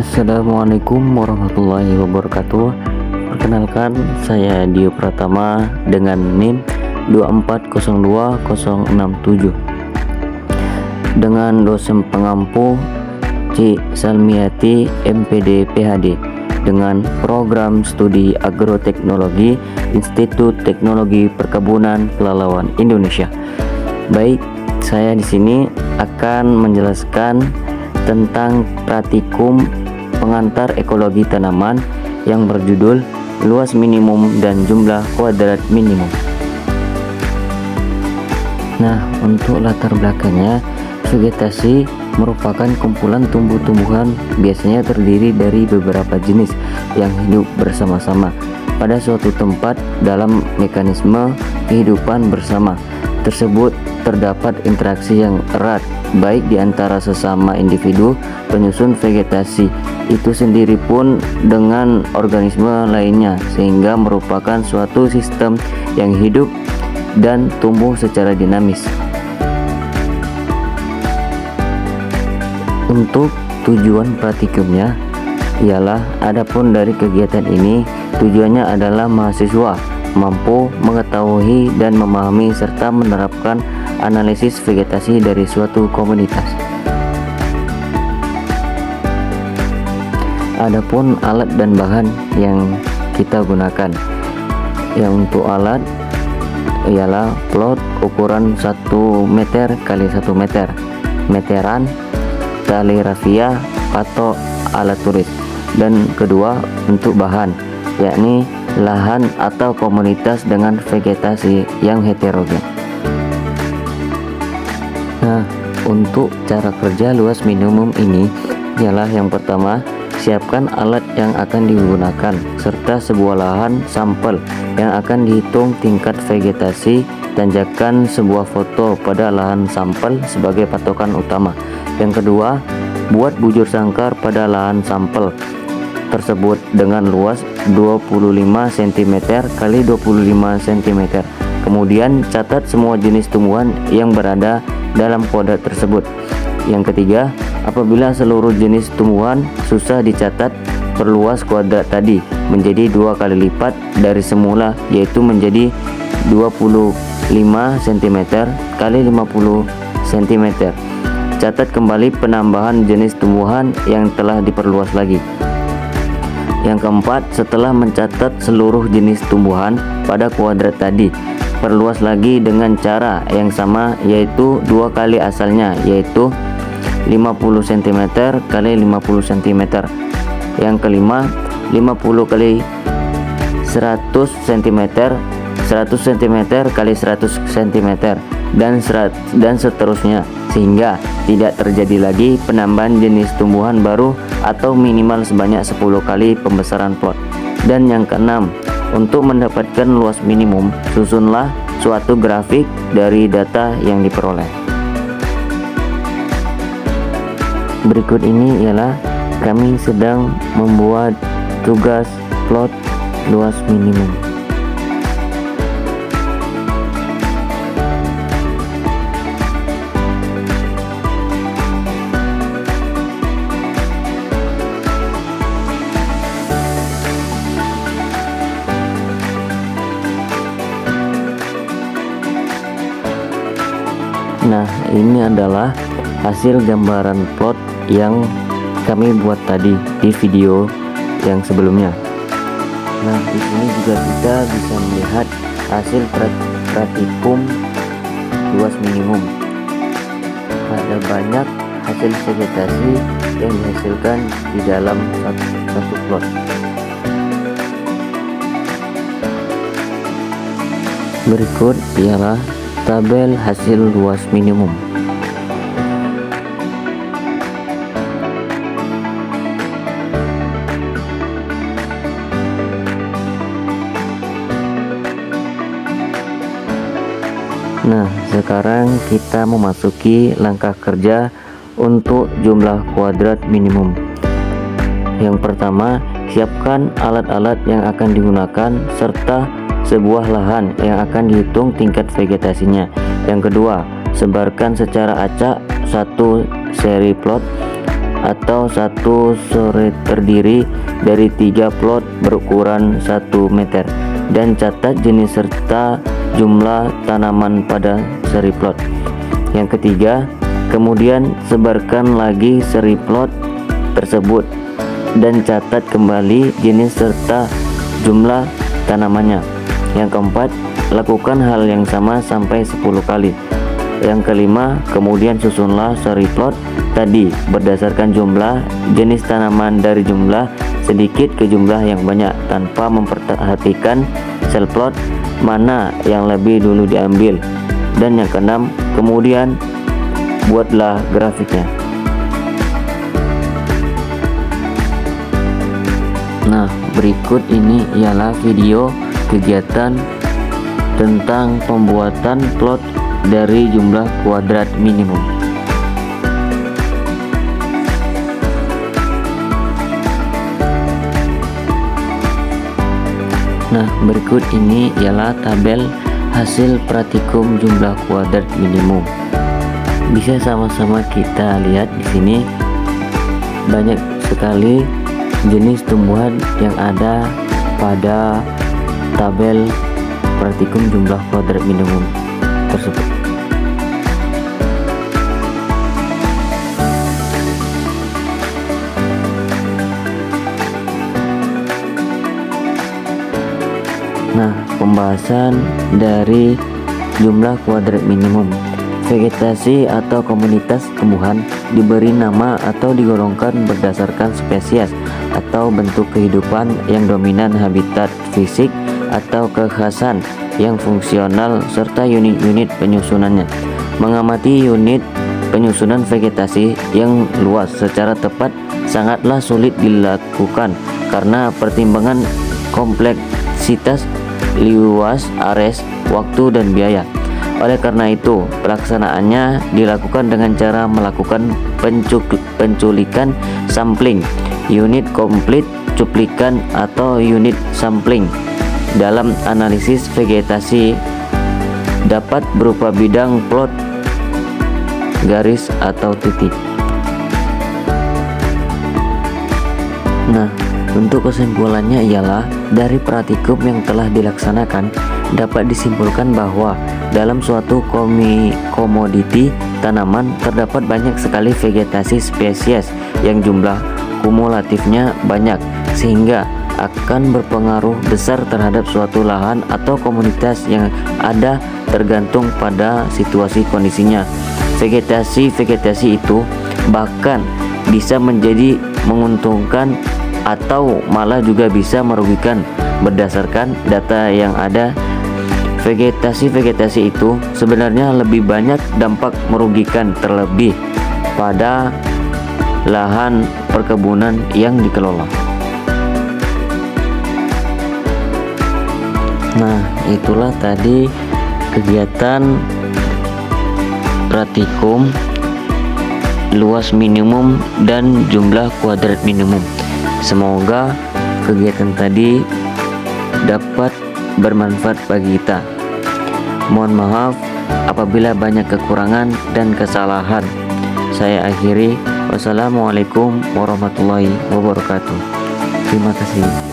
Assalamualaikum warahmatullahi wabarakatuh. Perkenalkan, saya Dio Pratama dengan NIM 2402067 dengan dosen pengampu C. Salmiati MPD PhD dengan program studi agroteknologi Institut Teknologi Perkebunan Pelalawan Indonesia. Baik, saya di sini akan menjelaskan tentang praktikum pengantar ekologi tanaman yang berjudul luas minimum dan jumlah kuadrat minimum. Nah, untuk latar belakangnya, vegetasi merupakan kumpulan tumbuh-tumbuhan biasanya terdiri dari beberapa jenis yang hidup bersama-sama pada suatu tempat dalam mekanisme kehidupan bersama. Tersebut terdapat interaksi yang erat baik di antara sesama individu penyusun vegetasi itu sendiri pun dengan organisme lainnya, sehingga merupakan suatu sistem yang hidup dan tumbuh secara dinamis. Untuk tujuan praktikumnya ialah, adapun dari kegiatan ini tujuannya adalah mahasiswa mampu mengetahui dan memahami serta menerapkan analisis vegetasi dari suatu komunitas. Adapun alat dan bahan yang kita gunakan, yang untuk alat ialah plot ukuran 1 meter x 1 meter, meteran, tali rafia atau alat tulis, dan kedua untuk bahan yakni lahan atau komunitas dengan vegetasi yang heterogen. Nah, untuk cara kerja luas minimum ini ialah, yang pertama, siapkan alat yang akan digunakan serta sebuah lahan sampel yang akan dihitung tingkat vegetasi. Tanjakan sebuah foto pada lahan sampel sebagai patokan utama. Yang kedua, buat bujur sangkar pada lahan sampel tersebut dengan luas 25 cm x 25 cm. Kemudian catat semua jenis tumbuhan yang berada dalam kuadrat tersebut. Yang ketiga, apabila seluruh jenis tumbuhan susah dicatat, perluas kuadrat tadi menjadi 2 kali lipat dari semula, yaitu menjadi 25 cm x 50 cm. Catat kembali penambahan jenis tumbuhan yang telah diperluas lagi. Yang keempat, setelah mencatat seluruh jenis tumbuhan pada kuadrat tadi, perluas lagi dengan cara yang sama, yaitu 2 kali asalnya, yaitu 50 cm x 50 cm. Yang kelima, 50 kali 100 cm 100 cm x 100 cm dan seterusnya, sehingga tidak terjadi lagi penambahan jenis tumbuhan baru atau minimal sebanyak 10 kali pembesaran plot. Dan yang keenam, untuk mendapatkan luas minimum, susunlah suatu grafik dari data yang diperoleh. Berikut ini ialah kami sedang membuat tugas plot luas minimum. Nah, ini adalah hasil gambaran plot yang kami buat tadi di video yang sebelumnya. Nah, di sini juga kita bisa melihat hasil praktikum luas minimum. Ada banyak hasil vegetasi yang dihasilkan di dalam satu plot. Berikut ialah tabel hasil luas minimum. Nah, sekarang kita memasuki langkah kerja untuk jumlah kuadrat minimum. Yang pertama, siapkan alat-alat yang akan digunakan serta sebuah lahan yang akan dihitung tingkat vegetasinya. Yang kedua, sebarkan secara acak satu seri plot atau satu sore terdiri dari 3 plot berukuran 1 meter, dan catat jenis serta jumlah tanaman pada seri plot. Yang ketiga, kemudian sebarkan lagi seri plot tersebut dan catat kembali jenis serta jumlah tanamannya. Yang keempat, lakukan hal yang sama sampai 10 kali. Yang kelima, kemudian susunlah seri plot tadi berdasarkan jumlah jenis tanaman dari jumlah sedikit ke jumlah yang banyak, tanpa memperhatikan sel plot mana yang lebih dulu diambil. Dan yang keenam, kemudian buatlah grafiknya. Nah, berikut ini ialah video kegiatan tentang pembuatan plot dari jumlah kuadrat minimum. Nah, berikut ini ialah tabel hasil praktikum jumlah kuadrat minimum. Bisa sama-sama kita lihat di sini banyak sekali jenis tumbuhan yang ada pada tabel praktikum jumlah kuadrat minimum tersebut. Nah, pembahasan dari jumlah kuadrat minimum. Vegetasi atau komunitas tumbuhan diberi nama atau digolongkan berdasarkan spesies atau bentuk kehidupan yang dominan, habitat fisik atau kekhasan yang fungsional, serta unit-unit penyusunannya. Mengamati unit penyusunan vegetasi yang luas secara tepat sangatlah sulit dilakukan karena pertimbangan kompleksitas, luas areas, waktu, dan biaya. Oleh karena itu, pelaksanaannya dilakukan dengan cara melakukan penculikan sampling, unit komplit cuplikan atau unit sampling. Dalam analisis vegetasi dapat berupa bidang, plot, garis, atau titik. Nah, untuk kesimpulannya ialah dari praktikum yang telah dilaksanakan dapat disimpulkan bahwa dalam suatu komoditi tanaman terdapat banyak sekali vegetasi spesies yang jumlah kumulatifnya banyak, sehingga akan berpengaruh besar terhadap suatu lahan atau komunitas yang ada tergantung pada situasi kondisinya. Vegetasi itu bahkan bisa menjadi menguntungkan atau malah juga bisa merugikan. Berdasarkan data yang ada, vegetasi itu sebenarnya lebih banyak dampak merugikan, terlebih pada lahan perkebunan yang dikelola. Nah, itulah tadi kegiatan praktikum luas minimum dan jumlah kuadrat minimum. Semoga kegiatan tadi dapat bermanfaat bagi kita. Mohon maaf apabila banyak kekurangan dan kesalahan. Saya akhiri. Wassalamualaikum warahmatullahi wabarakatuh. Terima kasih.